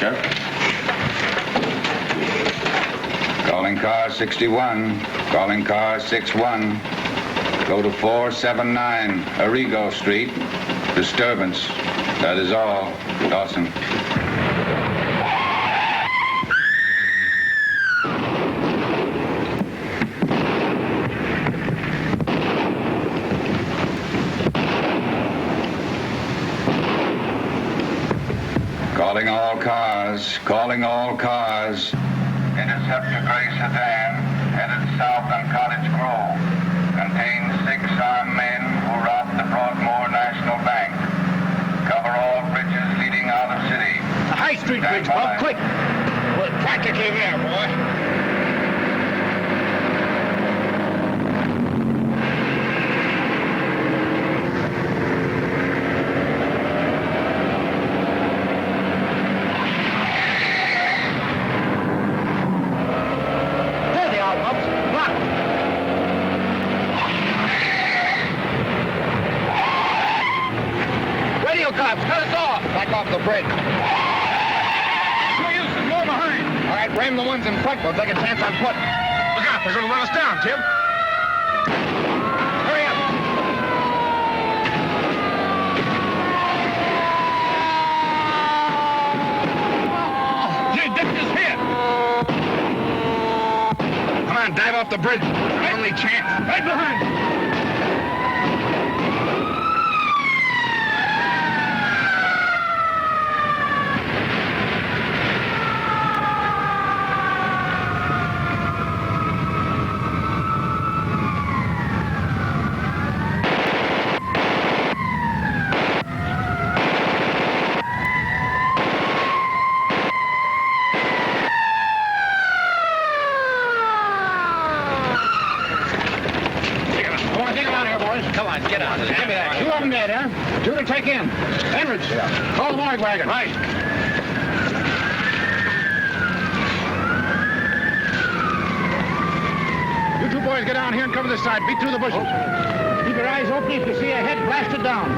Sheriff. Calling car 61. Calling car 61. Go to 479 Arrigo Street. Disturbance. That is all. Dawson. Calling all cars. Calling all cars. Intercept a gray sedan headed south on Cottage Grove. Contains 6 armed men who robbed the Broadmoor National Bank. Cover all bridges leading out of city. The High Street bridge, Bob, quick. We're practically there, boy. There they are, Bob. Locked. Radio cops, cut us off. Back off the bridge. No use, there's more behind. All right, ram the ones in front. We'll take a chance on foot. Look out, they're going to run us down, Tim. Hurry up. Gee, Dick is hit. Come on, dive off the bridge. Our only chance. Right behind. Come on, get out of there. Give me that. 2 of them dead, huh? 2 to take in. Enrich, call the morgue wagon. Right. You 2 boys get down here and cover this side. Beat through the bushes. Keep your eyes open if you see a head blasted down.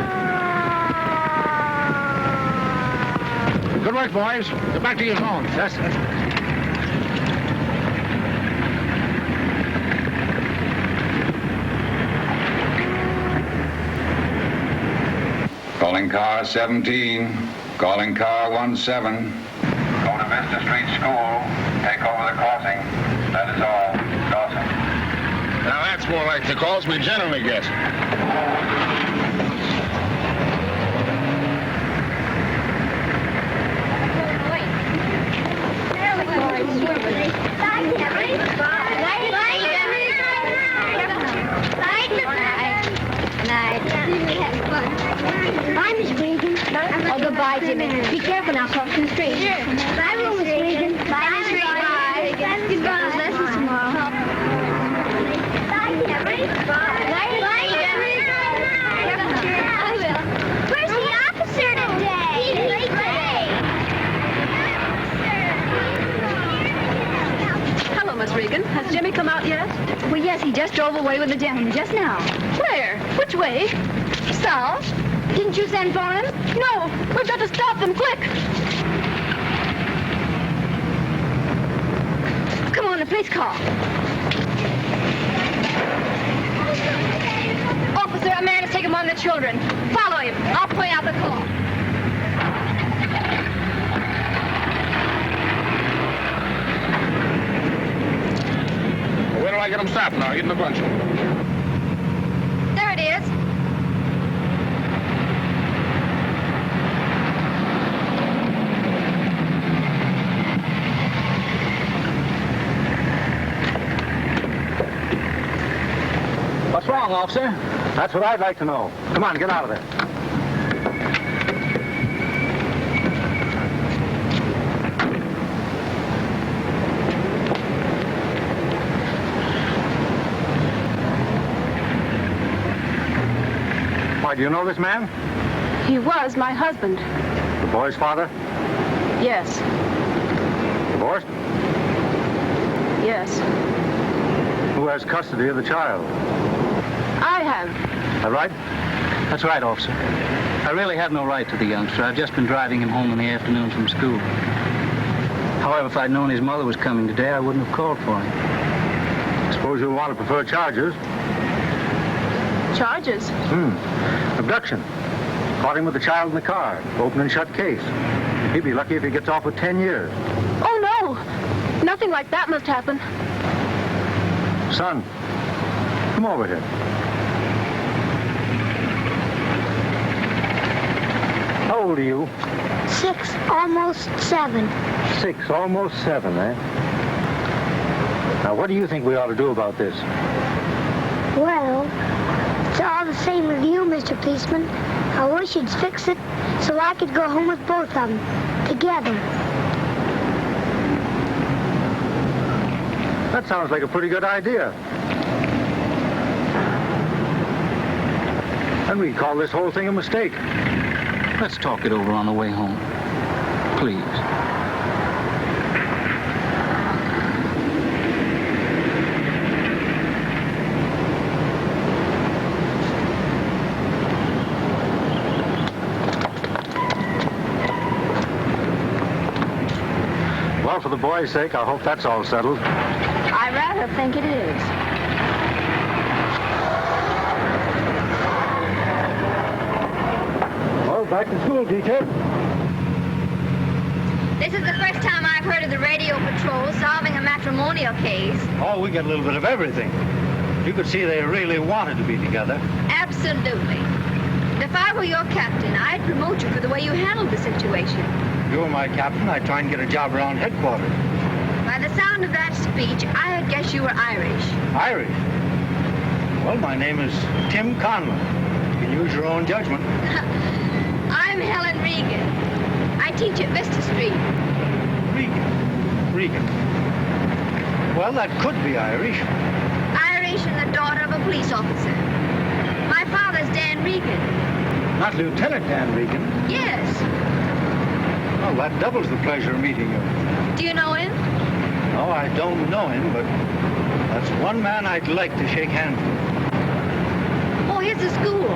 Good work, boys. Get back to your zone. Yes, sir. Calling car 17. Calling car 17. Go to Vista Street School. Take over the crossing. That is all. Dawson. Now that's more like the calls we generally get. Bye, Miss Regan. Oh, goodbye, Jimmy. Be careful now, crossing the street. Sure. Bye, Miss Regan. Bye, Miss Regan. Goodbye. Lessons tomorrow. Bye, Jimmy. Bye. Bye, Jimmy. I will. Where's the officer today? He's late today. Hello, Miss Regan. Has Jimmy come out yet? Well, yes, he just drove away with the gentleman just now. Where? Which way? South? Didn't you send for him? No, we've got to stop them, quick. Come on, the police car. Officer, a man has taken one of the children. Follow him. I'll point out the car. Where do I get them stopped now? Eating a bunch. There it is. What's wrong, officer? That's what I'd like to know. Come on, get out of there. Why, do you know this man? He was my husband. The boy's father? Yes. Divorced? Yes. Who has custody of the child? I have. That right? That's right, officer. I really have no right to the youngster. I've just been driving him home in the afternoon from school. However, if I'd known his mother was coming today, I wouldn't have called for him. I suppose you'll want to prefer charges. Charges? Abduction. Caught him with the child in the car. Open and shut case. He'd be lucky if he gets off with 10 years. Oh, no. Nothing like that must happen. Son, come over here. How old are you? 6, almost 7. 6, almost 7, eh? Now, what do you think we ought to do about this? Well, it's all the same with you, Mr. Policeman. I wish you'd fix it so I could go home with both of them, together. That sounds like a pretty good idea. And we call this whole thing a mistake. Let's talk it over on the way home. Please. Well, for the boy's sake, I hope that's all settled. I rather think it is. Well, back to school, teacher. This is the first time I've heard of the radio patrol solving a matrimonial case. Oh, we get a little bit of everything. You could see they really wanted to be together. Absolutely. If I were your captain, I'd promote you for the way you handled the situation. If you were my captain, I'd try and get a job around headquarters. By the sound of that speech, I'd guess you were Irish. Irish? Well, my name is Tim Conlon. You can use your own judgment. I'm Helen Regan. I teach at Vista Street. Regan. Well, that could be Irish. Irish and the daughter of a police officer. My father's Dan Regan. Not Lieutenant Dan Regan. Yes. Well, that doubles the pleasure of meeting you. Do you know him? No, I don't know him, but that's one man I'd like to shake hands with. Oh, here's the school.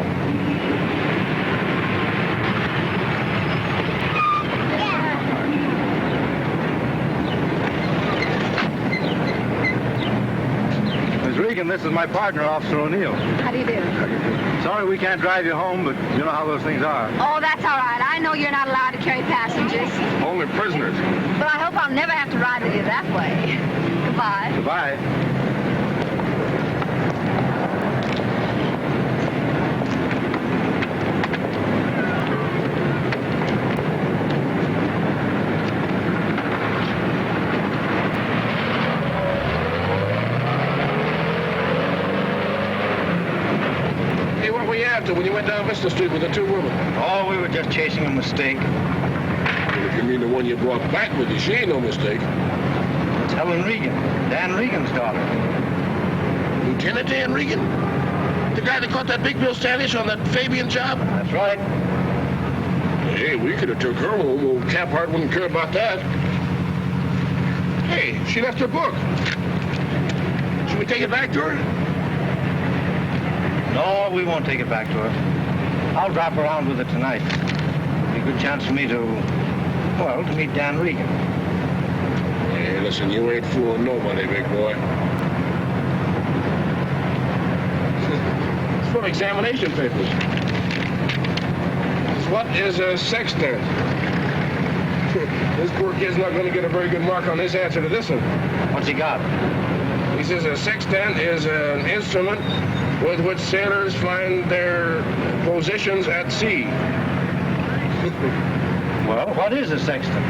Miss Regan, this is my partner, Officer O'Neill. How do you do? Sorry we can't drive you home, but you know how those things are. Oh, that's all right. I know you're not allowed to carry passengers. Only prisoners. But I hope I'll never have to ride with you that way. Goodbye. Goodbye. Hey, what were you after when you went down Vista Street with the two women? Oh, we were just chasing a mistake. Well, if you mean the one you brought back with you, she ain't no mistake. It's Helen Regan, Dan Regan's daughter. Lieutenant Dan Regan? The guy that caught that big Bill Standish on that Fabian job? That's right. Hey, we could have took her home. Old Caphart wouldn't care about that. Hey, she left her book. Should we take it back to her? No, we won't take it back to her. I'll drop around with it tonight. Be a good chance for me to meet Dan Regan. Hey, listen, you ain't fooling nobody, big boy. It's from examination papers. What is a sextant? This poor kid's not going to get a very good mark on his answer to this one. What's he got? He says a sextant is an instrument with which sailors find their positions at sea. Well, what is a sextant?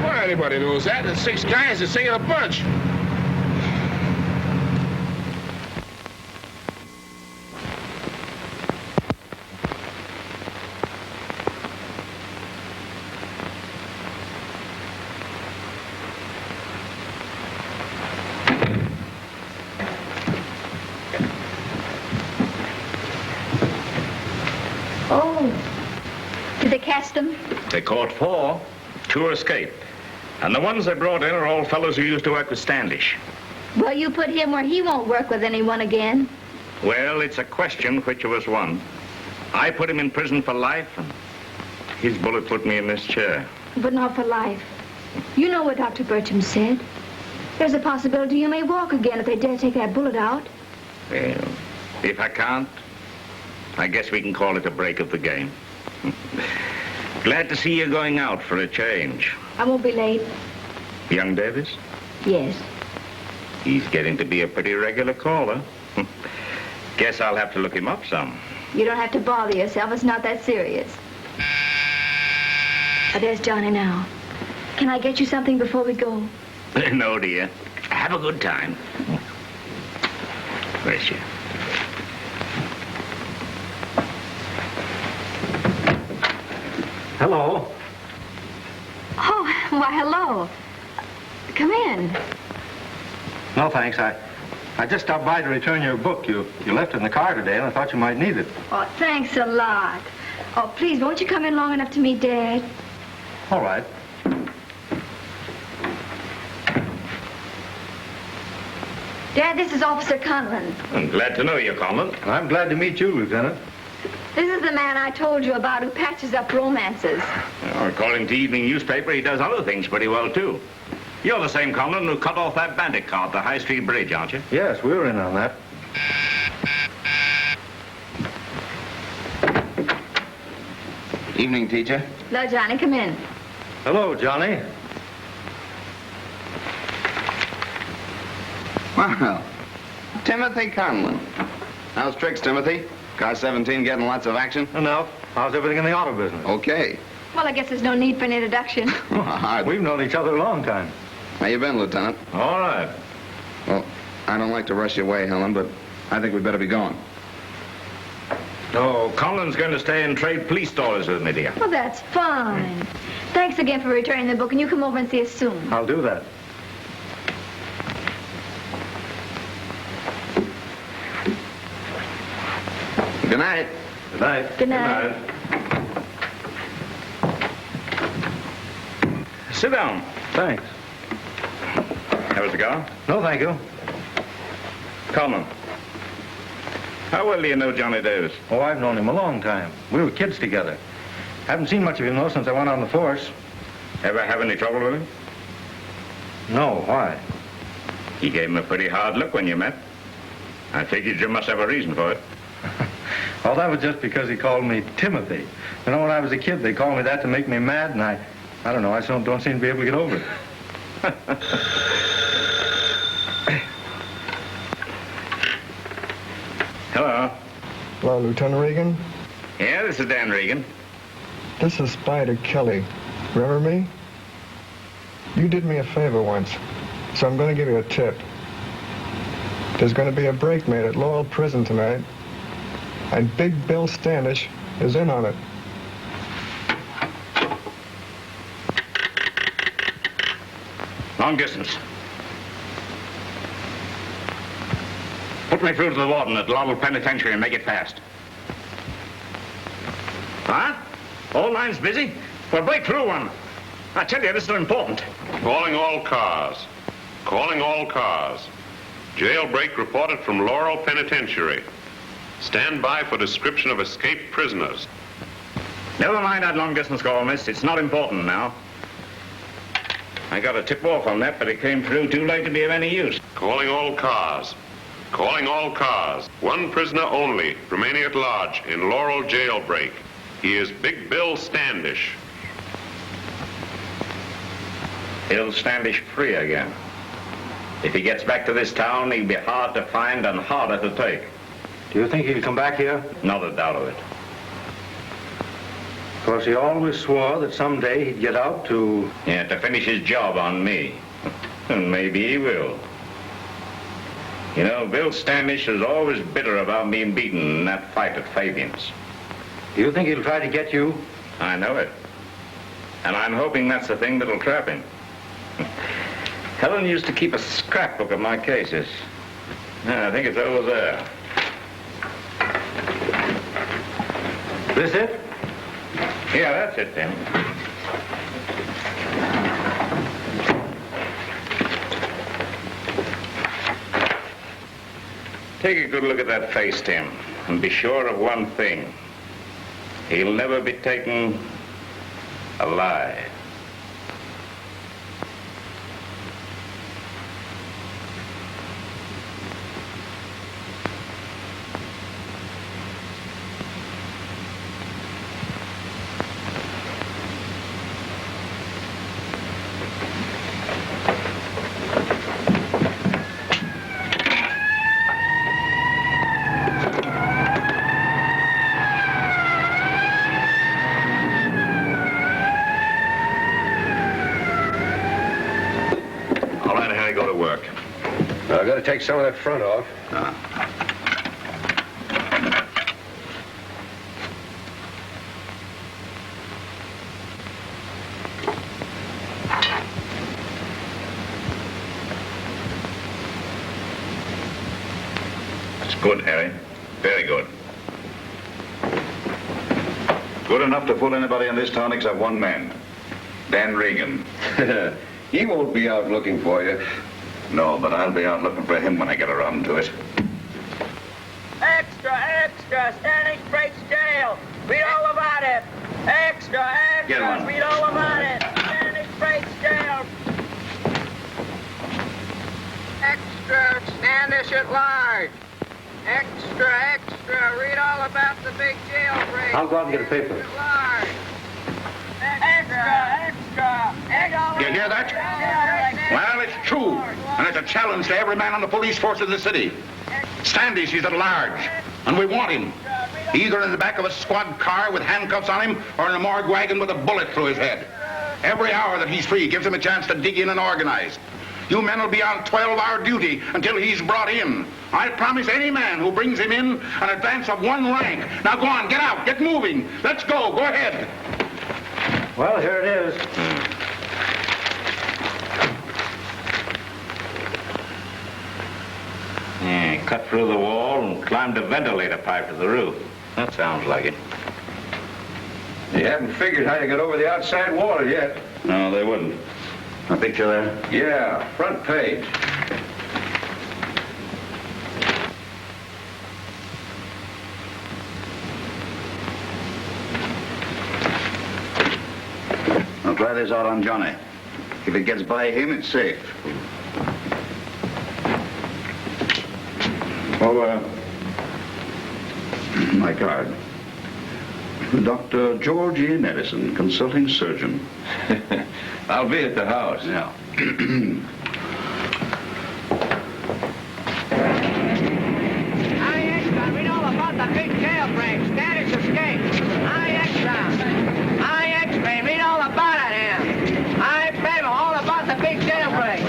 Well, anybody knows that. It's 6 guys that sing in a bunch. Did they catch them? They caught 4. 2 escaped. And the ones they brought in are all fellows who used to work with Standish. Well, you put him where he won't work with anyone again. Well, it's a question which was won. I put him in prison for life, and his bullet put me in this chair. But not for life. You know what Dr. Bertram said. There's a possibility you may walk again if they dare take that bullet out. Well, if I can't, I guess we can call it a break of the game. Glad to see you going out for a change. I won't be late. Young Davis? Yes. He's getting to be a pretty regular caller. Guess I'll have to look him up some. You don't have to bother yourself. It's not that serious. There's Johnny now. Can I get you something before we go? No, dear. Have a good time. Bless you. Hello. Oh, why, hello. Come in. No, thanks. I just stopped by to return your book. You left it in the car today, and I thought you might need it. Oh, thanks a lot. Oh, please, won't you come in long enough to meet Dad? All right. Dad, this is Officer Conlon. I'm glad to know you, Conlon. I'm glad to meet you, Lieutenant. This is the man I told you about who patches up romances. Well, according to evening newspaper, he does other things pretty well, too. You're the same Conlon who cut off that bandit car at the High Street Bridge, aren't you? Yes, we were in on that. Evening, teacher. Hello, Johnny. Come in. Hello, Johnny. Well, Timothy Conlon. How's tricks, Timothy? Car 17 getting lots of action? Enough. How's everything in the auto business? Okay. Well, I guess there's no need for an introduction. We've known each other a long time. How you been, Lieutenant? All right. Well, I don't like to rush you away, Helen, but I think we'd better be going. Oh, Conlon's going to stay and trade police stories with me, dear. Well, that's fine. Thanks again for returning the book, and you come over and see us soon. I'll do that. Good night. Good night. Good night. Sit down. Thanks. Have a cigar? No, thank you. Conlon. How well do you know Johnny Davis? Oh, I've known him a long time. We were kids together. Haven't seen much of him, though, since I went on the force. Ever have any trouble with him? No, why? He gave him a pretty hard look when you met. I figured you must have a reason for it. Well, that was just because he called me Timothy. You know, when I was a kid, they called me that to make me mad, and I don't know, I don't seem to be able to get over it. Hello. Hello, Lieutenant Regan. Yeah, this is Dan Regan. This is Spider Kelly. Remember me? You did me a favor once, so I'm going to give you a tip. There's going to be a break made at Laurel Prison tonight, and Big Bill Standish is in on it. Long distance. Put me through to the warden at Laurel Penitentiary and make it fast. Huh? All lines busy? Well, break through one. I tell you, this is important. Calling all cars. Calling all cars. Jailbreak reported from Laurel Penitentiary. Stand by for description of escaped prisoners. Never mind that long-distance call, miss. It's not important now. I got a tip-off on that, but it came through too late to be of any use. Calling all cars. Calling all cars. One prisoner only remaining at large in Laurel jailbreak. He is Big Bill Standish. Bill Standish free again. If he gets back to this town, he'll be hard to find and harder to take. Do you think he'll come back here? Not a doubt of it. Of course, he always swore that someday he'd get out to... Yeah, to finish his job on me. And maybe he will. You know, Bill Standish is always bitter about being beaten in that fight at Fabian's. Do you think he'll try to get you? I know it. And I'm hoping that's the thing that'll trap him. Helen used to keep a scrapbook of my cases. I think it's over there. This it? Yeah, that's it, Tim. Take a good look at that face, Tim, and be sure of one thing. He'll never be taken alive. I've got to take some of that front off. It's good, Harry. Very good. Good enough to fool anybody in this town except one man. Dan Regan. He won't be out looking for you. No, but I'll be out looking for him when I get around to it. Extra, extra, Stanley breaks jail. Read all about it. Extra, Get extra, one. read all about it. Stanley breaks jail. Extra, Standish at large. Extra, extra, read all about the big jailbreak. I'll go out and get a paper. At large. Extra, extra, extra. You hear that? Well, it's true. And it's a challenge to every man on the police force in the city. Standish is at large, and we want him. Either in the back of a squad car with handcuffs on him, or in a morgue wagon with a bullet through his head. Every hour that he's free gives him a chance to dig in and organize. You men will be on 12-hour duty until he's brought in. I promise any man who brings him in an advance of 1 rank. Now go on, get out, get moving. Let's go, go ahead. Well, here it is. Yeah, cut through the wall and climbed a ventilator pipe to the roof. That sounds like it. You haven't figured how to get over the outside wall yet. No, they wouldn't. A picture there? Yeah, front page. I'll try this out on Johnny. If it gets by him, it's safe. Oh, my card. Dr. George E. Medicine, consulting surgeon. I'll be at the house. Yeah. I extra, read all about the big jailbreak. Standish escape. I extra, read all about it here. I favor all about the big jailbreak.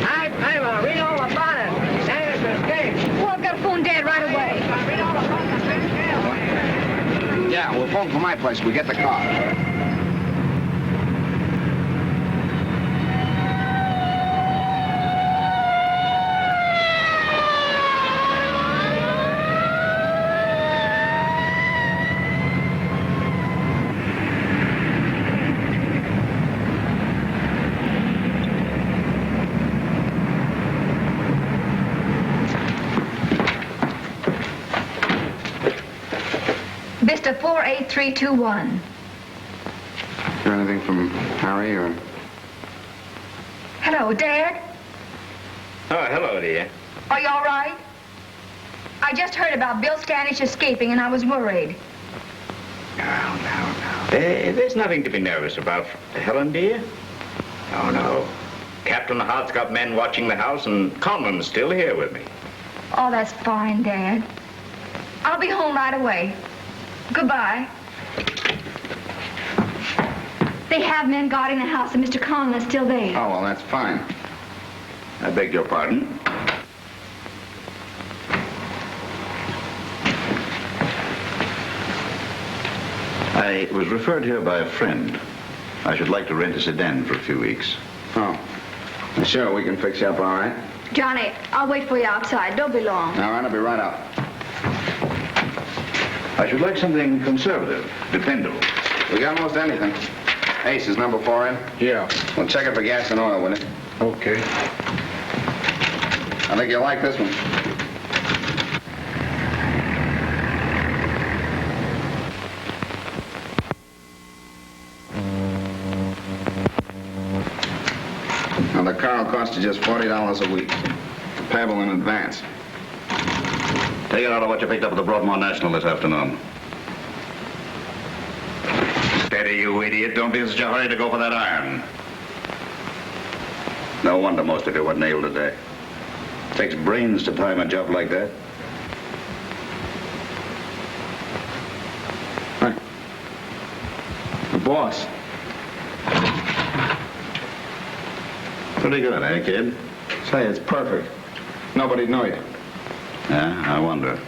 I favor, read all about it. Standish escape. Well, I've got to phone Dad right away. Read all about the big jailbreak. Yeah, we'll phone from my place. We get the car. Vista 48321. Hear anything from Harry or? Hello, Dad. Oh, hello, dear. Are you all right? I just heard about Bill Standish escaping, and I was worried. No. There's nothing to be nervous about, Helen, dear. No. Captain Hart's got men watching the house, and Conlon's still here with me. Oh, that's fine, Dad. I'll be home right away. Goodbye. They have men guarding the house, and Mr. Conlon is still there. Oh, well, that's fine. I beg your pardon. I was referred here by a friend. I should like to rent a sedan for a few weeks. Oh. Sure, we can fix you up all right. Johnny, I'll wait for you outside. Don't be long. All right, I'll be right out. I should like something conservative, dependable. We got most anything. Ace is number 4 in? Yeah. Well, check it for gas and oil, will you? Okay. I think you'll like this one. Now, the car will cost you just $40 a week. Payable in advance. Take it out of what you picked up at the Broadmoor National this afternoon. Steady, you idiot. Don't be in such a hurry to go for that iron. No wonder most of you were nailed today. Takes brains to time a job like that. Hey. The boss. Pretty good, eh, kid? Say, it's perfect. Nobody'd know it. Yeah, I wonder.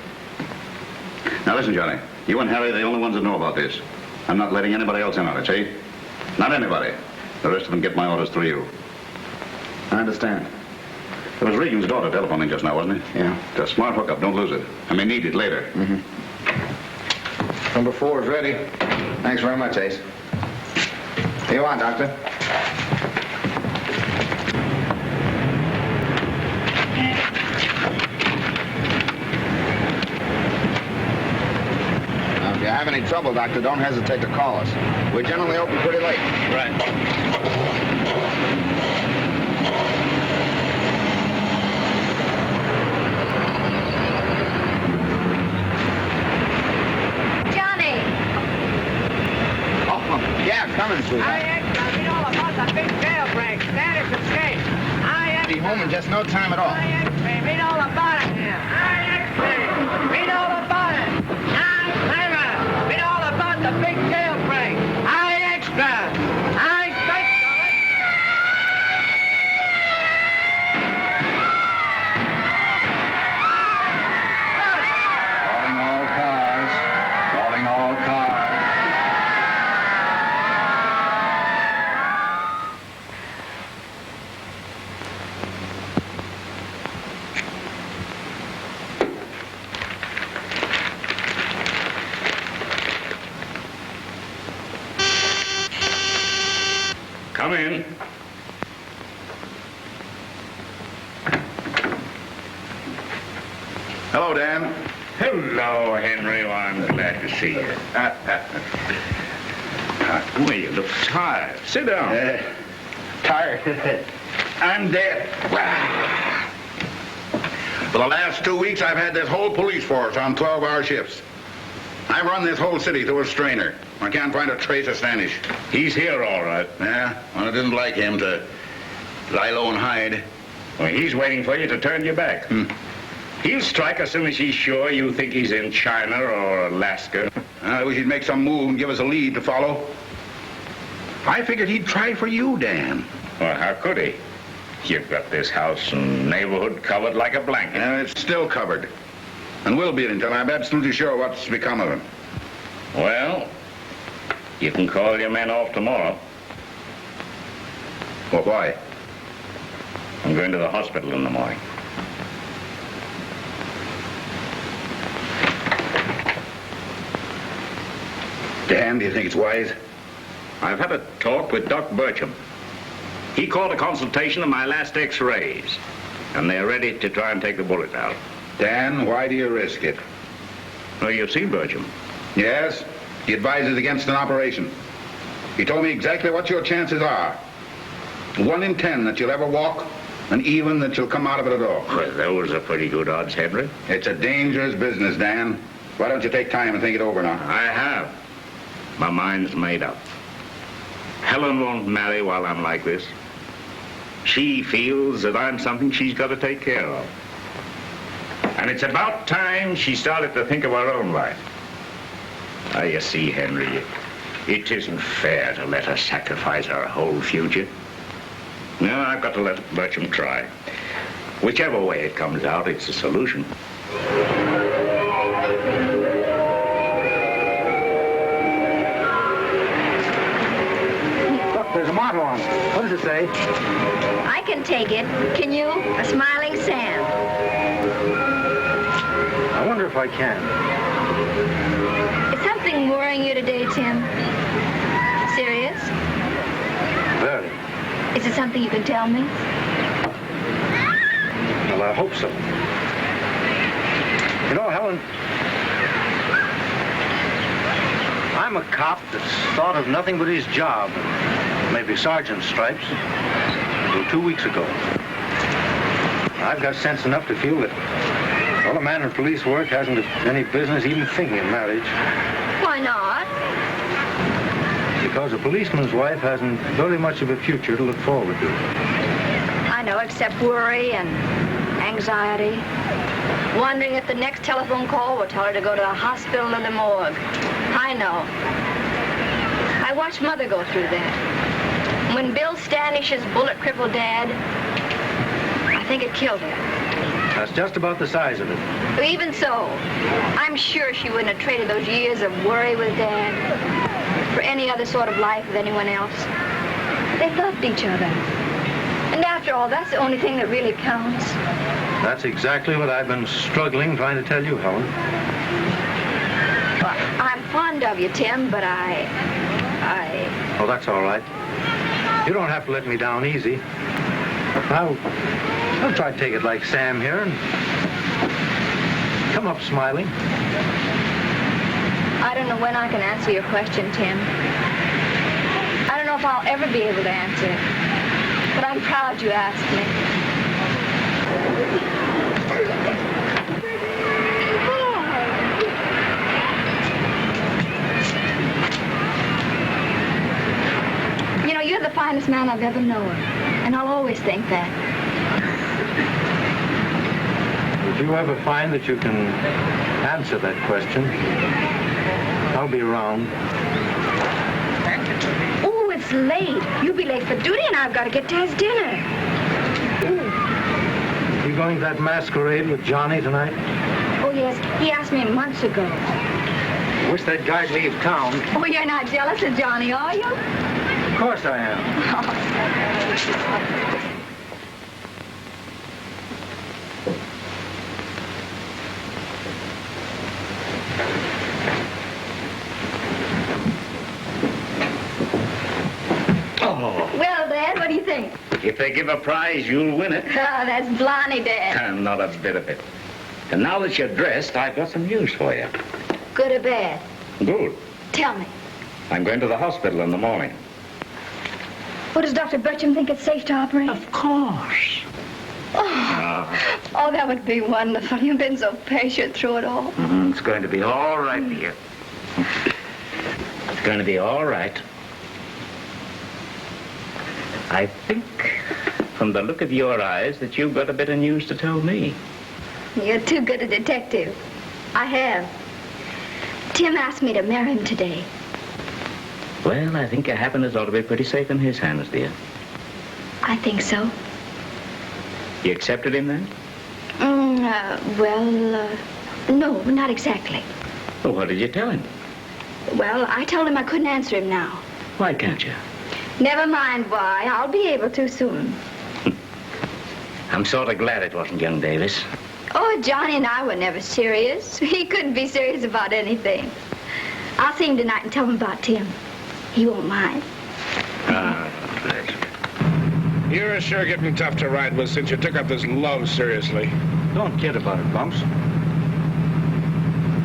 Now listen, Johnny. You and Harry are the only ones that know about this. I'm not letting anybody else in on it, see? Not anybody. The rest of them get my orders through you. I understand. It was Regan's daughter telephoning just now, wasn't it? Yeah. It's a smart hookup. Don't lose it. I may need it later. Mm-hmm. Number 4 is ready. Thanks very much, Ace. Here you are, Doctor. Now, if you have any trouble, Doctor, don't hesitate to call us. We're generally open pretty late. Right. Yeah, coming, sweetheart. I read all about the big jailbreak. Status escape. Be home in just no time at all. Read all about it here. Read all about it. Read all about the big jailbreak. Extra. Calling all cars. Calling all cars. Come in. Hello, Dan. Hello, Henry. Well, I'm glad to see you. Well, you look tired. Sit down. Tired. I'm dead. For the last 2 weeks, I've had this whole police force on 12-hour shifts. I run this whole city through a strainer. I can't find a trace of Standish. He's here, all right. Yeah, well, it isn't like him to lie low and hide. Well, he's waiting for you to turn your back. He'll strike as soon as he's sure you think he's in China or Alaska. I wish he'd make some move and give us a lead to follow. I figured he'd try for you, Dan. Well, how could he? You've got this house and neighborhood covered like a blanket. It's still covered. And will be until I'm absolutely sure what's become of him. Well, you can call your men off tomorrow. Well, why? I'm going to the hospital in the morning. Dan, do you think it's wise? I've had a talk with Doc Burcham. He called a consultation of my last x-rays, and they're ready to try and take the bullet out. Dan, why do you risk it? Well, you've seen Burcham. Yes, he advises against an operation. He told me exactly what your chances are. 1 in 10 that you'll ever walk, and even that you'll come out of it at all. Well, those are pretty good odds, Henry. It's a dangerous business, Dan. Why don't you take time and think it over now? I have. My mind's made up. Helen won't marry while I'm like this. She feels that I'm something she's got to take care of. And it's about time she started to think of her own life. Now, you see, Henry, it isn't fair to let her sacrifice her whole future. No, I've got to let Burcham try. Whichever way it comes out, it's a solution. There's a motto on it. What does it say? I can take it. Can you? A smiling Sam. I wonder if I can. Is something worrying you today, Tim? Serious? Very. Is it something you can tell me? Well, I hope so. You know, Helen, I'm a cop that's thought of nothing but his job. Maybe sergeant's stripes. Until 2 weeks ago. I've got sense enough to feel that, well, a man in police work hasn't any business even thinking of marriage. Why not? Because a policeman's wife hasn't very much of a future to look forward to. I know, except worry and anxiety. Wondering if the next telephone call will tell her to go to the hospital or the morgue. I know. I watched Mother go through that. When Bill Standish's bullet crippled Dad, I think it killed her. That's just about the size of it. Even so, I'm sure she wouldn't have traded those years of worry with Dad for any other sort of life with anyone else. They loved each other. And after all, that's the only thing that really counts. That's exactly what I've been struggling trying to tell you, Helen. Well, I'm fond of you, Tim, but Oh, that's all right. You don't have to let me down easy. I'll try to take it like Sam here and come up smiling. I don't know when I can answer your question, Tim. I don't know if I'll ever be able to answer it. But I'm proud you asked me. You know, you're the finest man I've ever known. And I'll always think that. If you ever find that you can answer that question, I'll be around. Oh, it's late. You'll be late for duty, and I've got to get Ted's dinner. You going to that masquerade with Johnny tonight? Oh, yes. He asked me months ago. Wish that guy'd leave town. Oh, you're not jealous of Johnny, are you? Of course I am. Well, Dad, what do you think? If they give a prize, you'll win it. Oh, that's blarney, Dad. Not a bit of it. And now that you're dressed, I've got some news for you. Good or bad? Good. Tell me. I'm going to the hospital in the morning. Well, does Dr. Bertram think it's safe to operate? Of course. Oh, that would be wonderful. You've been so patient through it all. It's going to be all right, dear. It's going to be all right. I think, from the look of your eyes, that you've got a bit of news to tell me. You're too good a detective. I have. Tim asked me to marry him today. Well, I think your happiness ought to be pretty safe in his hands, dear. I think so. You accepted him then? No, not exactly. Well, what did you tell him? Well, I told him I couldn't answer him now. Why can't you? Never mind why. I'll be able to soon. I'm sort of glad it wasn't young Davis. Oh, Johnny and I were never serious. He couldn't be serious about anything. I'll see him tonight and tell him about Tim. He won't mind. Good. You're sure getting tough to ride with since you took up this love seriously. Don't kid about it, Bumps.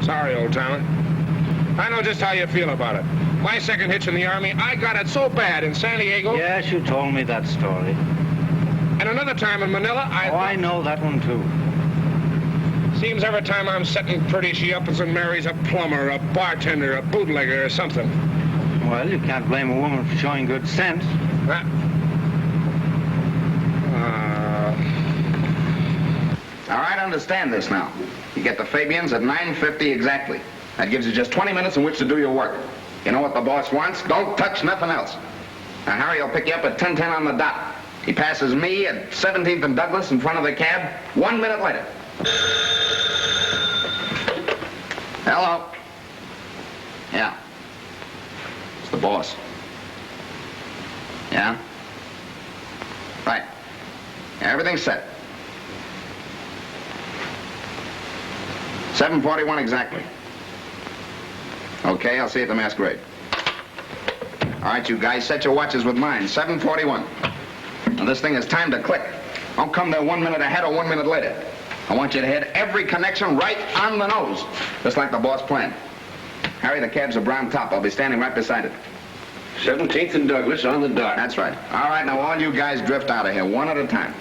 Sorry, old timer. I know just how you feel about it. My second hitch in the Army, I got it so bad in San Diego. Yes, you told me that story. And another time in Manila, I know that one, too. Seems every time I'm setting pretty, she up and marries a plumber, a bartender, a bootlegger, or something. Well, you can't blame a woman for showing good sense. All right, understand this now. You get the Fabians at 9:50 exactly. That gives you just 20 minutes in which to do your work. You know what the boss wants? Don't touch nothing else. Now, Harry will pick you up at 10:10 on the dot. He passes me at 17th and Douglas in front of the cab 1 minute later. Hello. Yeah. It's the boss. Yeah? Right. Yeah, everything's set. 7:41 exactly. Okay, I'll see you at the masquerade. All right, you guys, set your watches with mine. 7:41. Now, this thing is timed to click. Don't come there 1 minute ahead or 1 minute later. I want you to hit every connection right on the nose, just like the boss planned. Harry, the cab's a brown top. I'll be standing right beside it. 17th and Douglas on the dot. That's right. All right, now all you guys drift out of here, one at a time.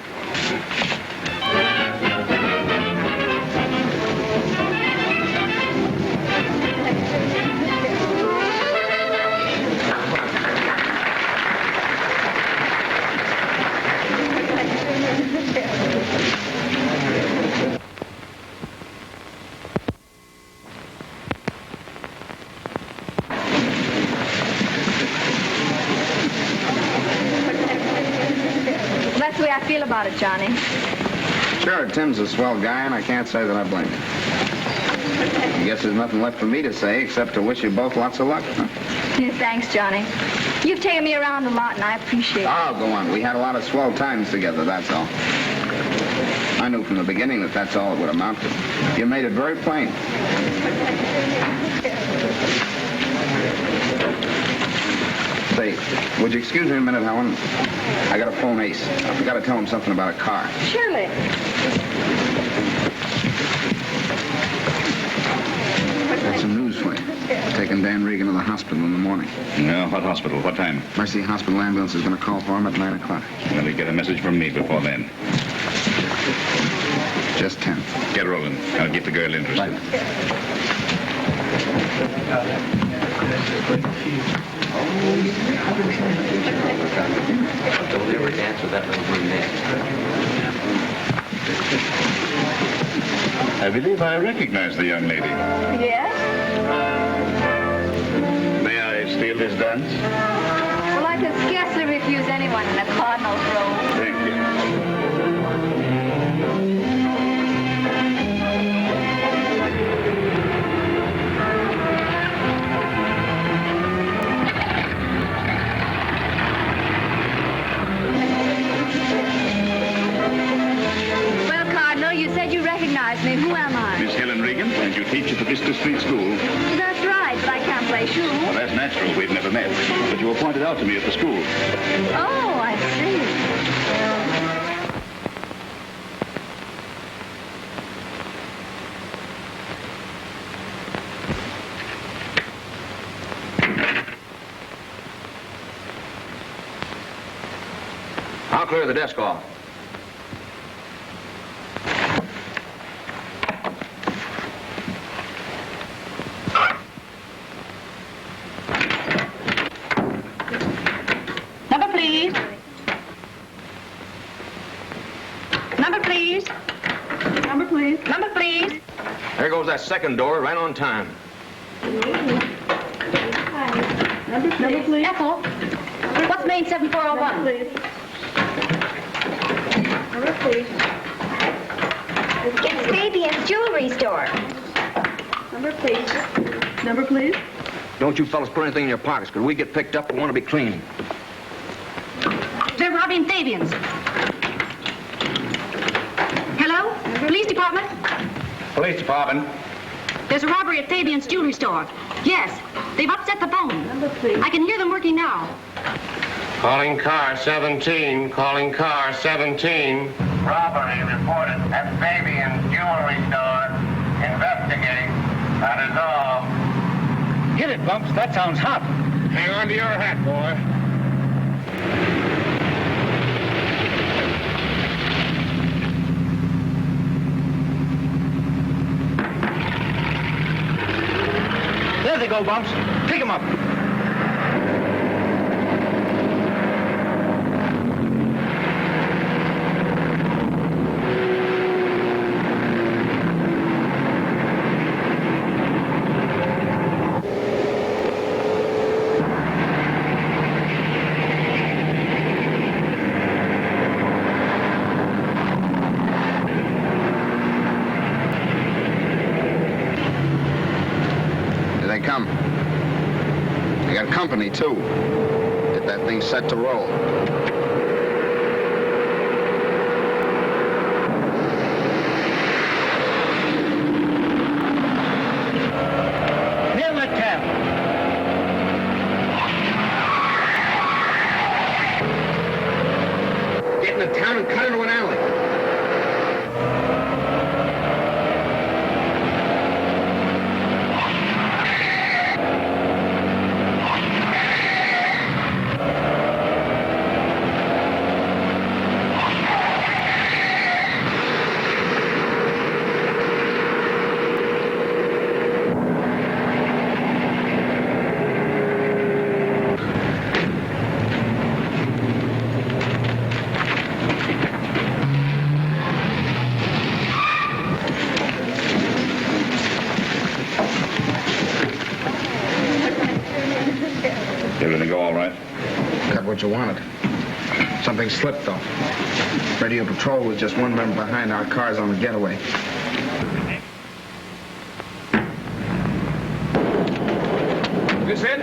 That's the way I feel about it, Johnny. Sure, Tim's a swell guy, and I can't say that I blame him. I guess there's nothing left for me to say except to wish you both lots of luck. Huh? Thanks, Johnny. You've taken me around a lot, and I appreciate it. Oh, go on. We had a lot of swell times together, that's all. I knew from the beginning that that's all it would amount to. You made it very plain. Say, would you excuse me a minute, Helen? I got to phone Ace. I forgot to tell him something about a car. Surely. Got some news for you. Taking Dan Regan to the hospital in the morning. No, what hospital? What time? Mercy Hospital ambulance is going to call for him at 9 o'clock. Will he get a message from me before then? Just 10. Get rolling. I'll get the girl interested. Don't ever dance with that little brunette. I believe I recognize the young lady. Yes? May I steal this dance? Well, I could scarcely refuse anyone in a cardinal's role. Thank you. Well, Cardinal, you said you recognized me. Who am I? Miss Helen Regan, and you teach at the Vista Street School. That's right, but I can't play shoe. Well, that's natural. We've never met. But you were pointed out to me at the school. Oh, I see. I'll clear the desk off. Number, please. Number, please. Number, please. Number, please. There goes that second door, right on time. Number, please. Ethel, what's main 7401? Number, please. It's Fabian's jewelry store. Number, please. Number, please. Don't you fellas put anything in your pockets, because we get picked up and want to be clean. They're robbing Fabian's. Hello? Police department? Police department. There's a robbery at Fabian's jewelry store. Yes. They've upset the phone. Number, please. I can hear them working now. Calling car 17. Calling car 17. Robbery reported at Fabian's jewelry store. Investigate. That is all. Hit it, Bumps. That sounds hot. Hang on to your hat, boy. There they go, Bumps. Pick 'em up. Come. I got company, too. Get that thing set to roll. Nail that cab. Get into town and cut into an alley. Everything go all right? Got what you wanted. Something slipped, though. Radio Patrol was just one member behind our cars on the getaway. This it?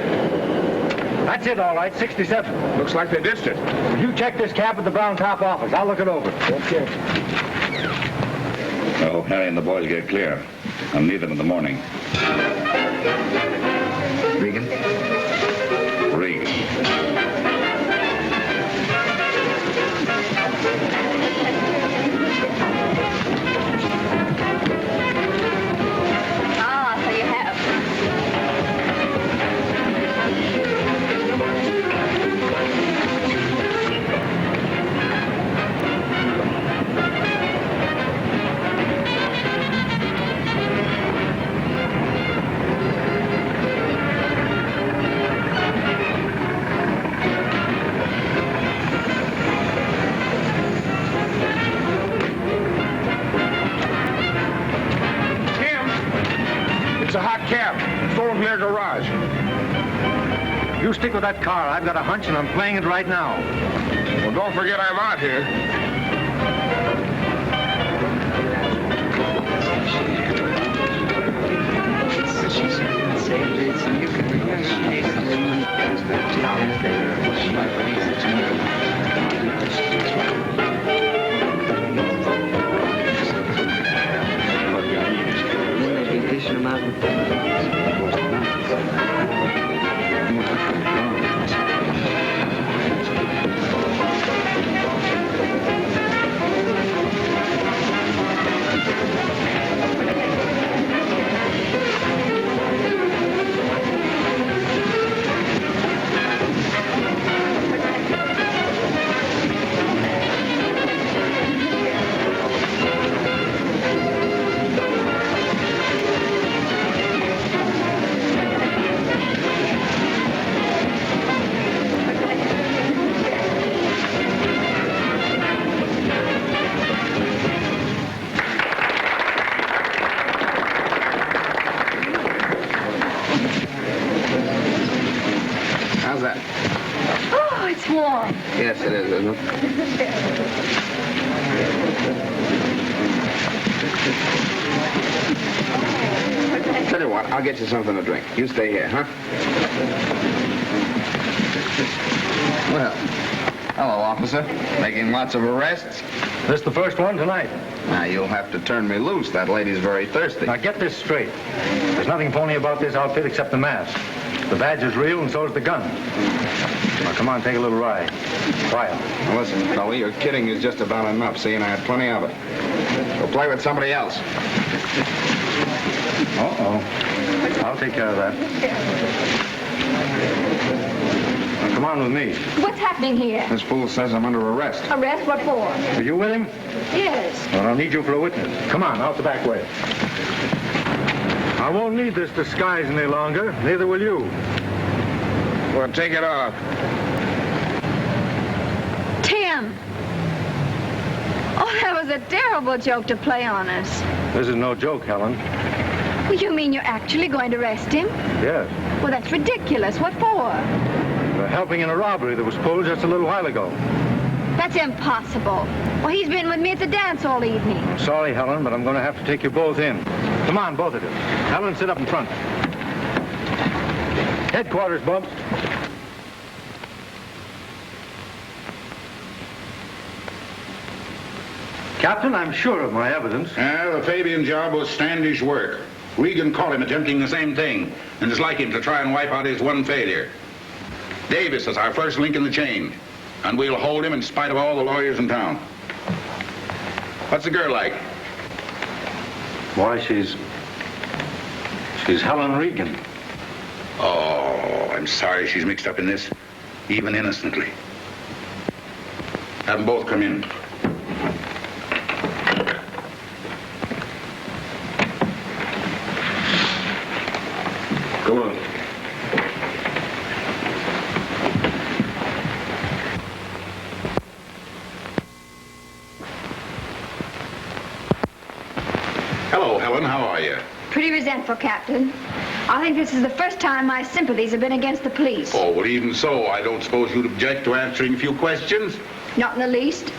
That's it, all right, 67. Looks like they ditched it. You check this cab at the Brown Top office. I'll look it over. Okay. I hope Harry and the boys get clear. I'll need them in the morning. Regan? Regan. Ah, so you have. It's a hot cab. Throw him near garage. You stick with that car. I've got a hunch, and I'm playing it right now. Well, don't forget I'm out here. How's that? Oh, it's warm. Yes, it is, isn't it? Tell you what, I'll get you something to drink. You stay here, huh? Well, hello, officer. Making lots of arrests? This is the first one tonight. Now, you'll have to turn me loose. That lady's very thirsty. Now, get this straight. There's nothing phony about this outfit except the mask. The badge is real, and so is the gun. Now, come on, take a little ride. Quiet. Now, listen, fella, your kidding is just about enough, see, and I had plenty of it. Go play with somebody else. Uh-oh. I'll take care of that. Now, come on with me. What's happening here? This fool says I'm under arrest. Arrest? What for? Are you with him? Yes. Well, I'll need you for a witness. Come on, out the back way. I won't need this disguise any longer. Neither will you. Well, take it off. Tim. Oh, that was a terrible joke to play on us. This is no joke, Helen. Well, you mean you're actually going to arrest him? Yes. Well, that's ridiculous. What for? For helping in a robbery that was pulled just a little while ago. That's impossible. Well, he's been with me at the dance all evening. I'm sorry, Helen, but I'm going to have to take you both in. Come on, both of you. Helen, sit up in front. Headquarters, Bumps. Captain, I'm sure of my evidence. The Fabian job was Standish work. Regan caught him attempting the same thing, and is like him to try and wipe out his one failure. Davis is our first link in the chain, and we'll hold him in spite of all the lawyers in town. What's the girl like? Why, she's Helen Regan. Oh, I'm sorry she's mixed up in this, even innocently. Have them both come in. Go on. Hello, Helen. How are you? Pretty resentful, Captain. I think this is the first time my sympathies have been against the police. Oh, well, even so, I don't suppose you'd object to answering a few questions? Not in the least.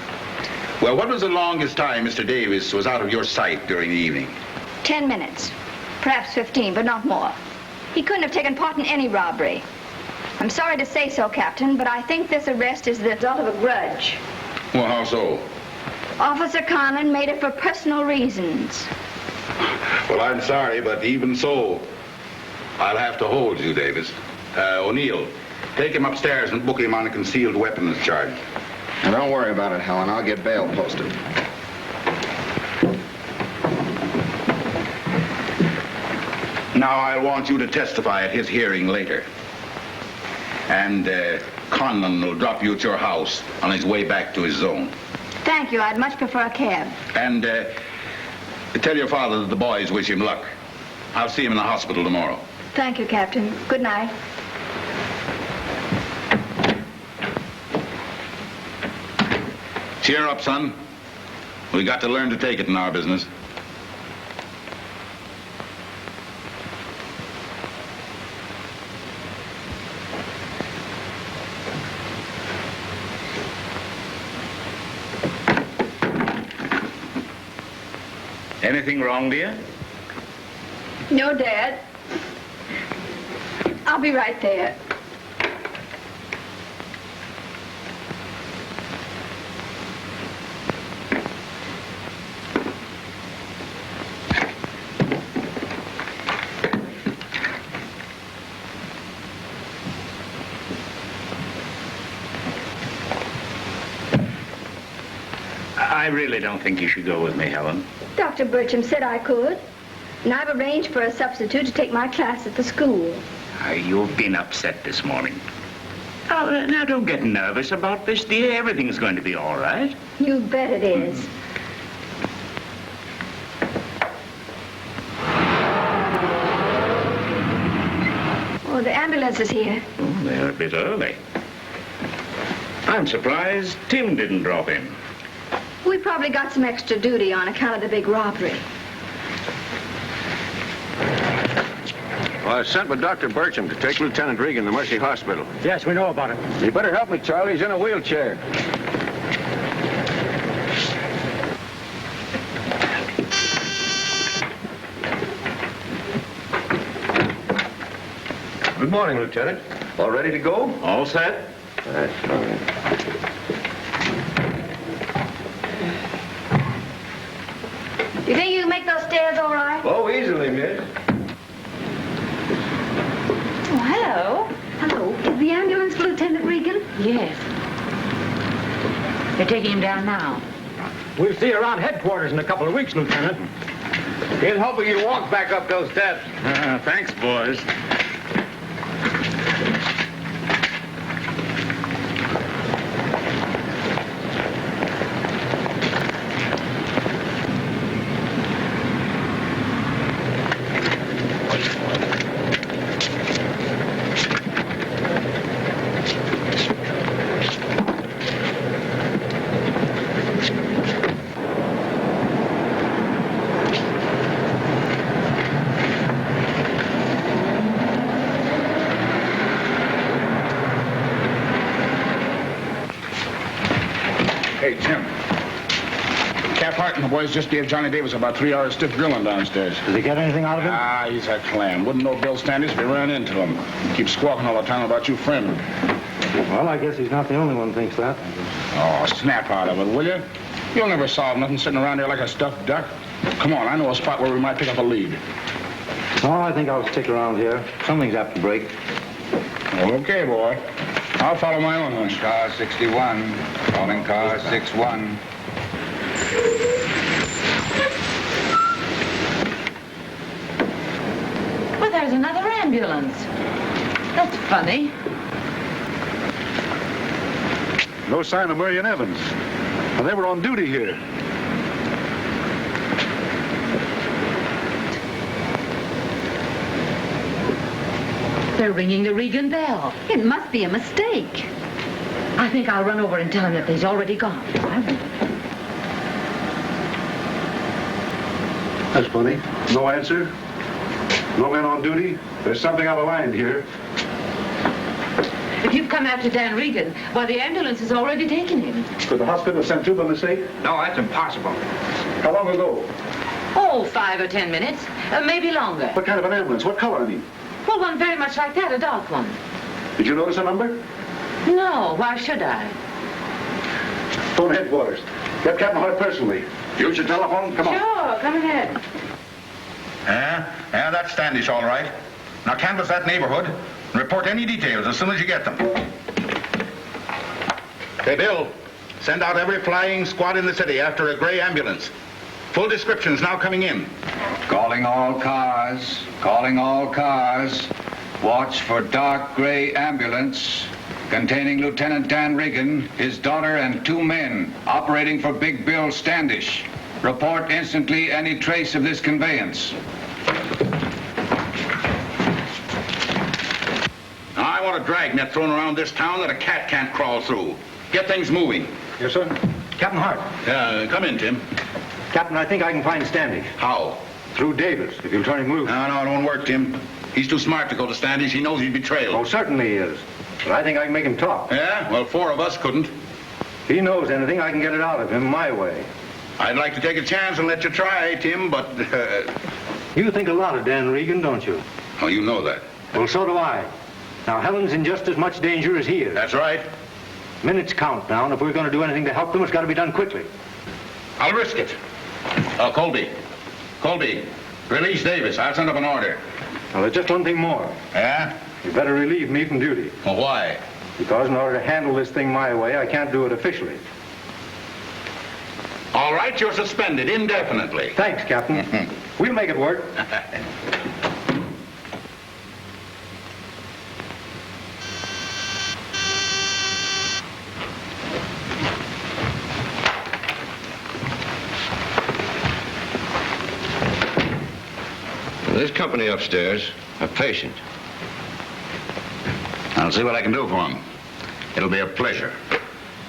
Well, what was the longest time Mr. Davis was out of your sight during the evening? 10 minutes. Perhaps 15, but not more. He couldn't have taken part in any robbery. I'm sorry to say so, Captain, but I think this arrest is the result of a grudge. Well, how so? Officer Conlon made it for personal reasons. Well, I'm sorry, but even so, I'll have to hold you, Davis. O'Neill, take him upstairs and book him on a concealed weapons charge. Now, don't worry about it, Helen. I'll get bail posted. Now, I want you to testify at his hearing later. And Conlon will drop you at your house on his way back to his zone. Thank you. I'd much prefer a cab. And tell your father that the boys wish him luck. I'll see him in the hospital tomorrow. Thank you, Captain. Good night. Cheer up, son. We got to learn to take it in our business. Anything wrong, dear? No, Dad. I'll be right there. I really don't think you should go with me, Helen. Dr. Bircham said I could. And I've arranged for a substitute to take my class at the school. You've been upset this morning. Oh, now, don't get nervous about this, dear. Everything's going to be all right. You bet it is. Oh, the ambulance is here. Oh, they're a bit early. I'm surprised Tim didn't drop in. We probably got some extra duty on account of the big robbery. Well, I sent with Dr. Bircham to take Lieutenant Regan to Mercy Hospital. Yes, we know about it. You better help me, Charlie. He's in a wheelchair. Good morning, Lieutenant. All ready to go? All set? That's fine. You think you can make those stairs all right? Oh, easily, miss. Oh, hello. Hello. Is the ambulance for Lieutenant Regan? Yes. They're taking him down now. We'll see you around headquarters in a couple of weeks, Lieutenant. He'll help you walk back up those steps. Thanks, boys. Hey, Tim. Cap Hart and the boys just gave Johnny Davis about 3 hours stiff grilling downstairs. Did they get anything out of him? Ah, he's a clam. Wouldn't know Bill Standish if he ran into him. He keeps squawking all the time about you friend. Well, I guess he's not the only one who thinks that. Oh, snap out of it, will you? You'll never solve nothing sitting around here like a stuffed duck. Come on, I know a spot where we might pick up a lead. Oh, I think I'll stick around here. Something's apt to break. Well, okay, boy. I'll follow my own hunch. Car 61. Calling car 61. Well, there's another ambulance. That's funny. No sign of Marion Evans. Well, they were on duty here. They're ringing the Regan bell. It must be a mistake. I think I'll run over and tell him that he's already gone. That's funny. No answer? No men on duty? There's something on the line here. If you've come after Dan Regan, why, the ambulance has already taken him. Could the hospital have sent two by mistake? No, that's impossible. How long ago? Oh, 5 or 10 minutes. Maybe longer. What kind of an ambulance? What color, I mean? Well, one very much like that, a dark one. Did you notice a number? No, why should I? Phone headquarters. Get Captain Hart personally. Use your telephone? Come on. Sure, come ahead. Yeah, that's Standish, all right. Now canvass that neighborhood and report any details as soon as you get them. Hey, Bill, send out every flying squad in the city after a gray ambulance. Full descriptions now coming in. Calling all cars. Calling all cars. Watch for dark gray ambulance containing Lieutenant Dan Regan, his daughter, and 2 men operating for Big Bill Standish. Report instantly any trace of this conveyance. Now, I want a dragnet thrown around this town that a cat can't crawl through. Get things moving. Yes, sir. Captain Hart. Come in, Tim. Captain, I think I can find Standish. How? Through Davis, if you'll turn him loose. No, it won't work, Tim. He's too smart to go to Standish. He knows he'd be trailed. Oh, certainly he is. But I think I can make him talk. Yeah? Well, 4 of us couldn't. If he knows anything, I can get it out of him my way. I'd like to take a chance and let you try, Tim, but... You think a lot of Dan Regan, don't you? Oh, you know that. Well, so do I. Now, Helen's in just as much danger as he is. That's right. Minutes count now, and if we're going to do anything to help them, it's got to be done quickly. I'll risk it. Colby, release Davis. I'll send up an order. Now, there's just one thing more. Yeah? You better relieve me from duty. Well, why? Because in order to handle this thing my way, I can't do it officially. All right, you're suspended indefinitely. Thanks, Captain. We'll make it work. This company upstairs, a patient. I'll see what I can do for him. It'll be a pleasure.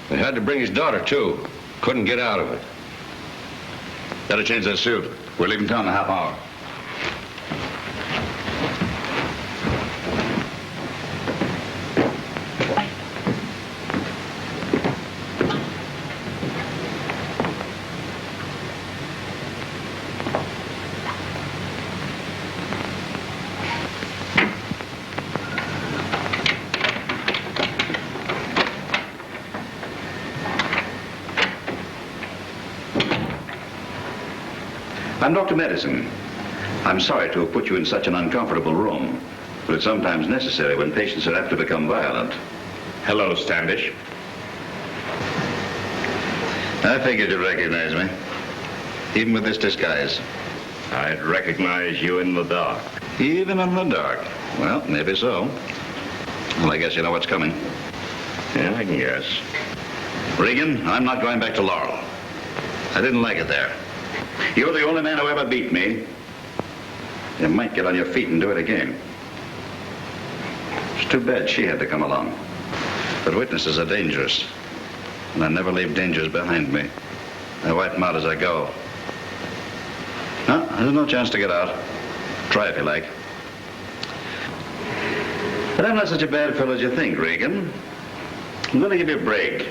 They had to bring his daughter, too. Couldn't get out of it. Better change that suit. We're leaving town in a half hour. I'm Dr. Medicine. I'm sorry to have put you in such an uncomfortable room, but it's sometimes necessary when patients are apt to become violent. Hello, Standish. I figured you'd recognize me, even with this disguise. I'd recognize you in the dark. Even in the dark. Well, maybe so. Well, I guess you know what's coming. Yeah, I can guess. Regan, I'm not going back to Laurel. I didn't like it there. You're the only man who ever beat me. You might get on your feet and do it again. It's too bad she had to come along. But witnesses are dangerous. And I never leave dangers behind me. I wipe them out as I go. No, there's no chance to get out. Try if you like. But I'm not such a bad fellow as you think, Regan. I'm going to give you a break.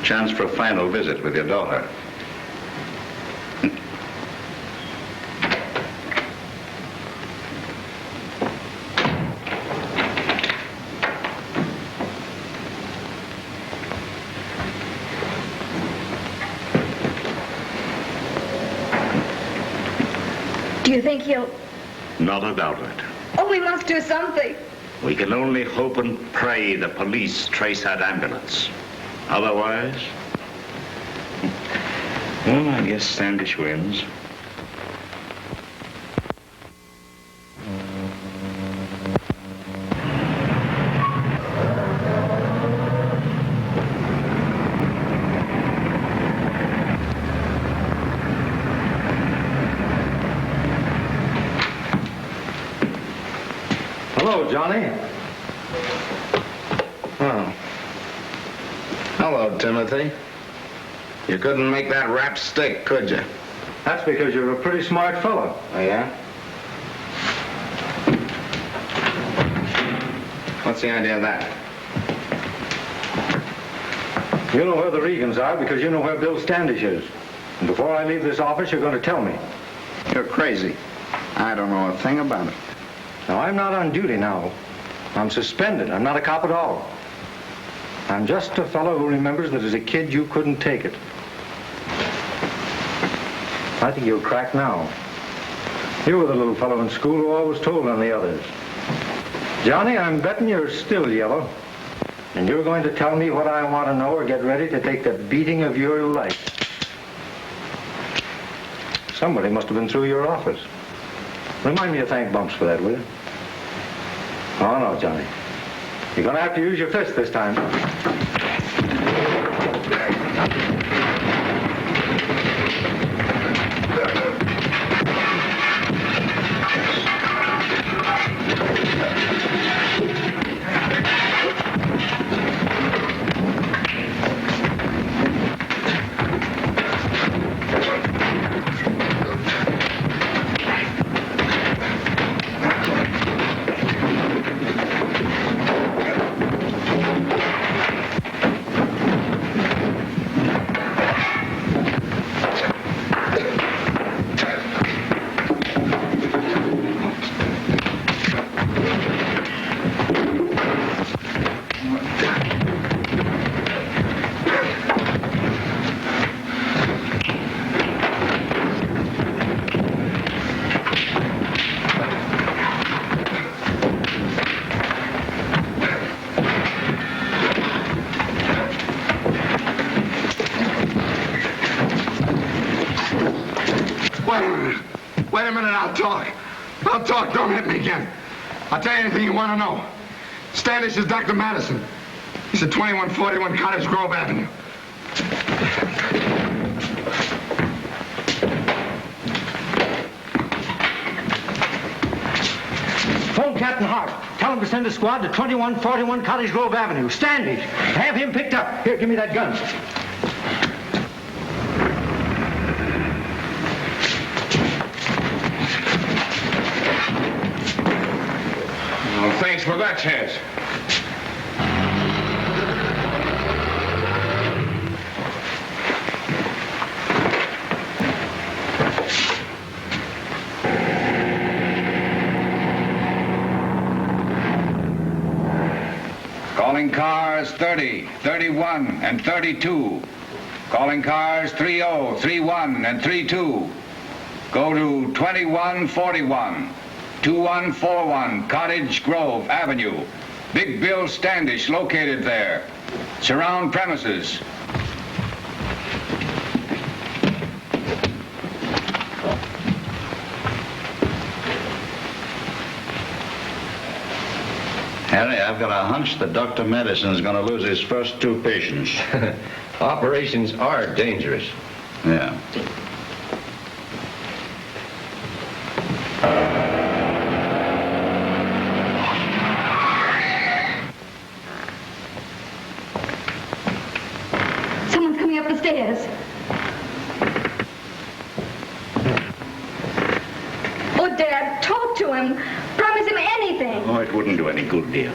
Chance for a final visit with your daughter. Do you think he'll... Not a doubt of it. Oh, we must do something. We can only hope and pray the police trace that ambulance. Otherwise... Well, I guess Standish wins. Hello, Johnny. Oh. Hello, Timothy. You couldn't make that rap stick, could you? That's because you're a pretty smart fellow. Oh, yeah? What's the idea of that? You know where the Regans are because you know where Bill Standish is. And before I leave this office, you're going to tell me. You're crazy. I don't know a thing about it. Now, I'm not on duty now. I'm suspended. I'm not a cop at all. I'm just a fellow who remembers that as a kid you couldn't take it. I think you'll crack now. You were the little fellow in school who always told on the others. Johnny, I'm betting you're still yellow. And you're going to tell me what I want to know or get ready to take the beating of your life. Somebody must have been through your office. Remind me to thank Bumps for that, will you? Oh, no, Johnny. You're going to have to use your fist this time. Wait a minute, I'll talk. I'll talk, don't hit me again. I'll tell you anything you want to know. Standish is Dr. Madison. He's at 2141 Cottage Grove Avenue. Phone Captain Hart. Tell him to send a squad to 2141 Cottage Grove Avenue. Standish. Have him picked up. Here, give me that gun. Well, thanks for that chance. Calling cars 30, 31, and 32. Calling cars 30, 31, and 32. Go to 2141, 2141 Cottage Grove Avenue. Big Bill Standish located there. Surround premises. Harry, I've got a hunch that Dr. Madison is going to lose his first two patients. Operations are dangerous. Yeah. Someone's coming up the stairs. Oh, Dad, talk to him. Promise him anything. Oh, it wouldn't do any good, dear.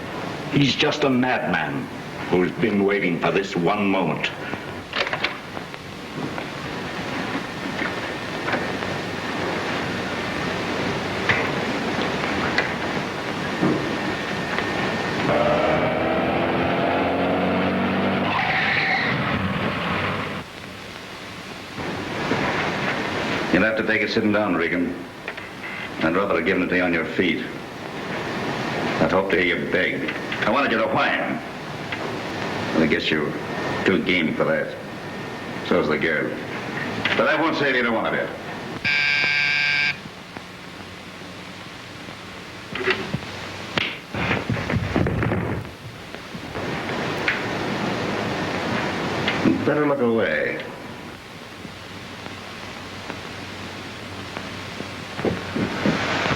He's just a madman who's been waiting for this one moment. You'll have to take it sitting down, Regan. I'd rather have given it to you on your feet. I'd hope to hear you beg. I wanted you to whine. Well, I guess you're too game for that. So's the girl. But I won't save either one of you. Better look away.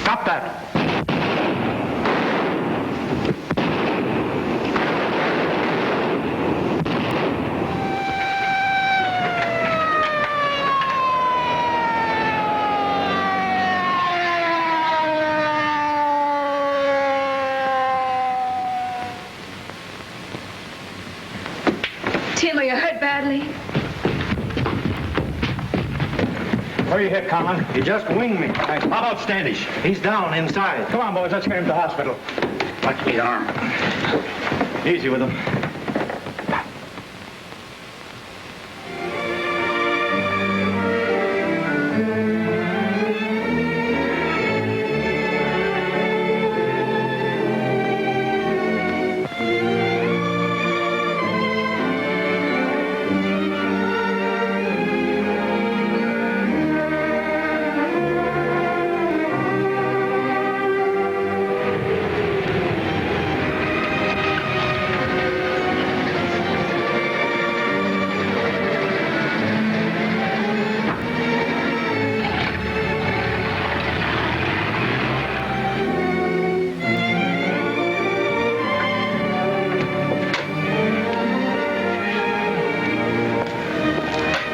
Stop that. Tim, are you hurt badly? Where are you hit, Conlon? You just winged me. How about Standish? He's down inside. Come on, boys, let's get him to the hospital. Lucky arm. Easy with him.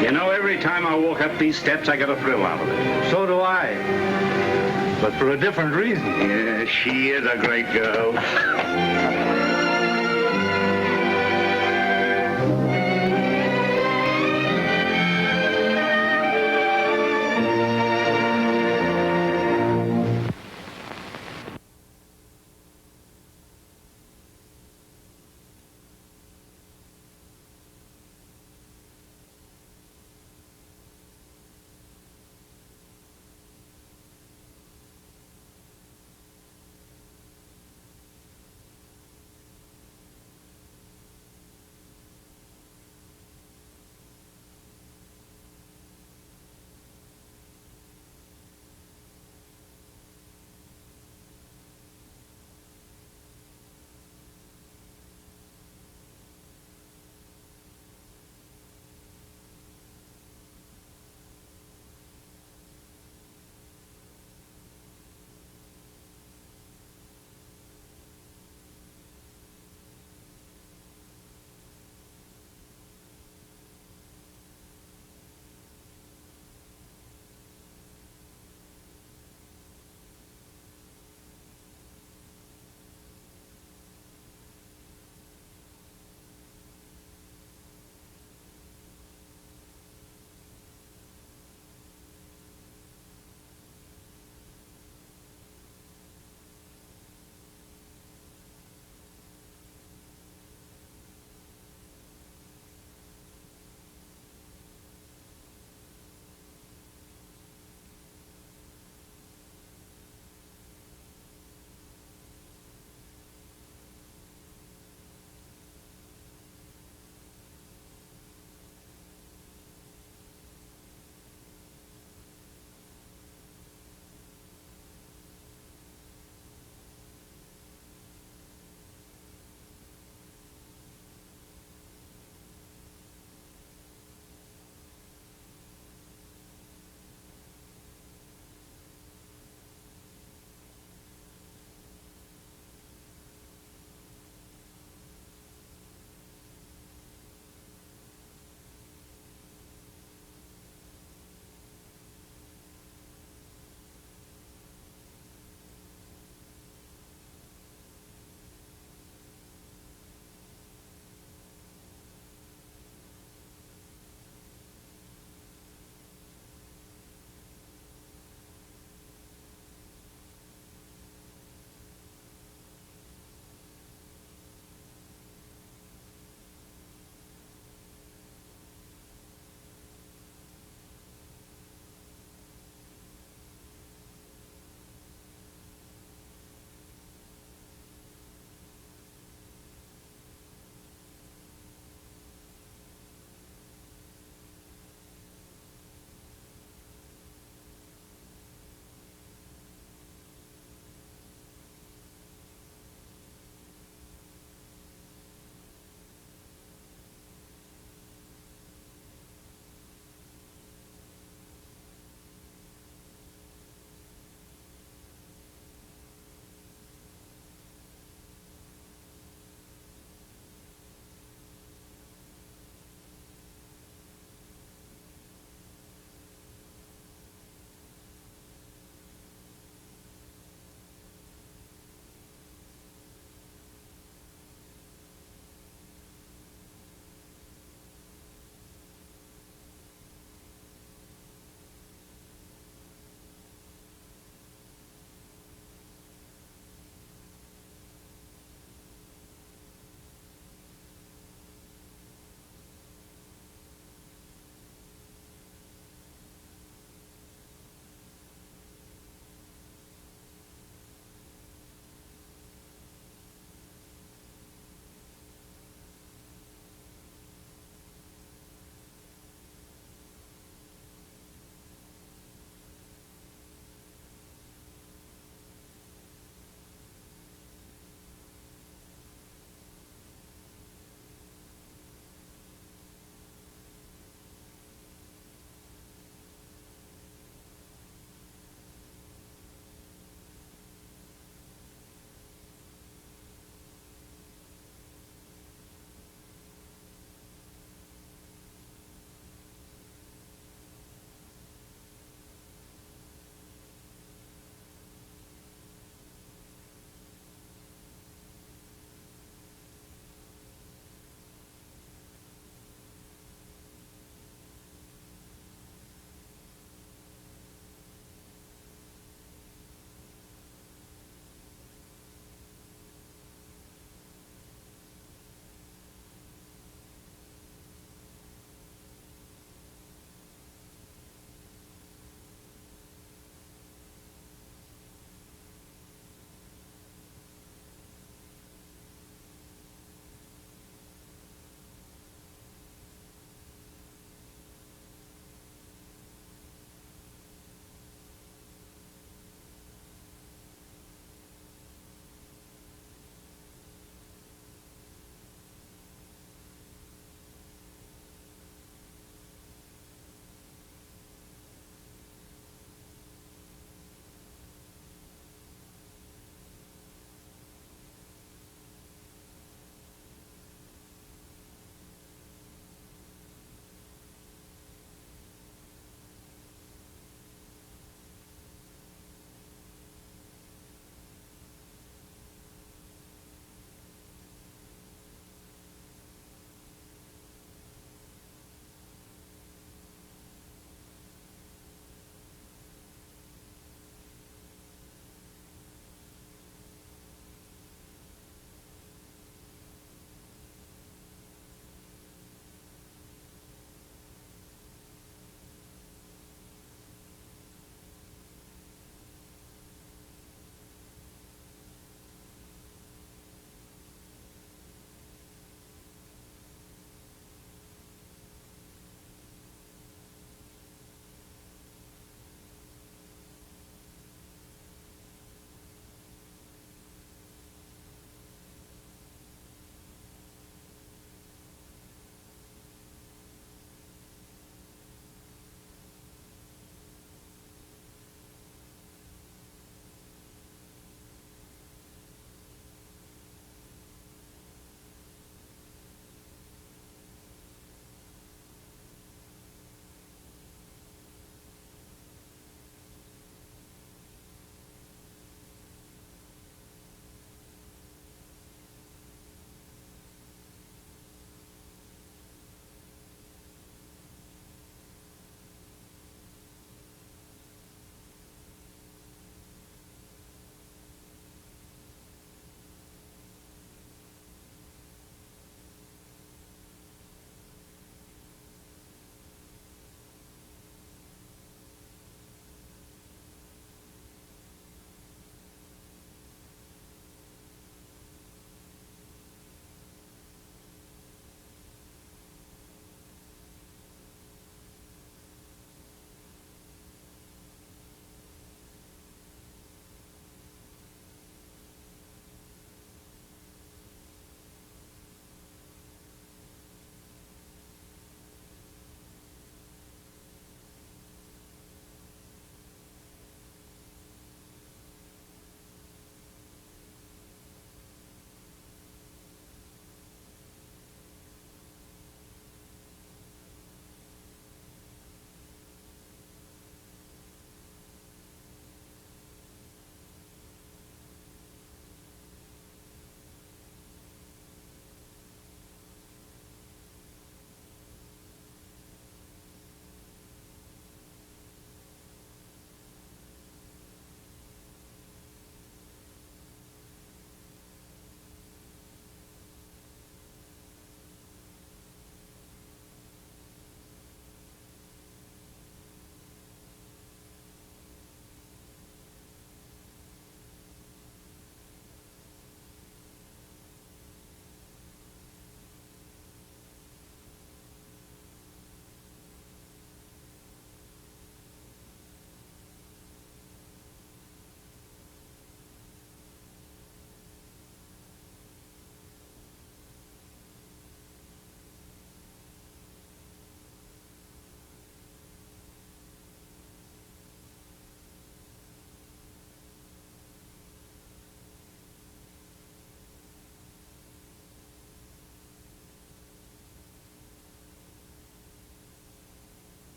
You know, every time I walk up these steps, I get a thrill out of it. So do I. But for a different reason. Yeah, she is a great girl.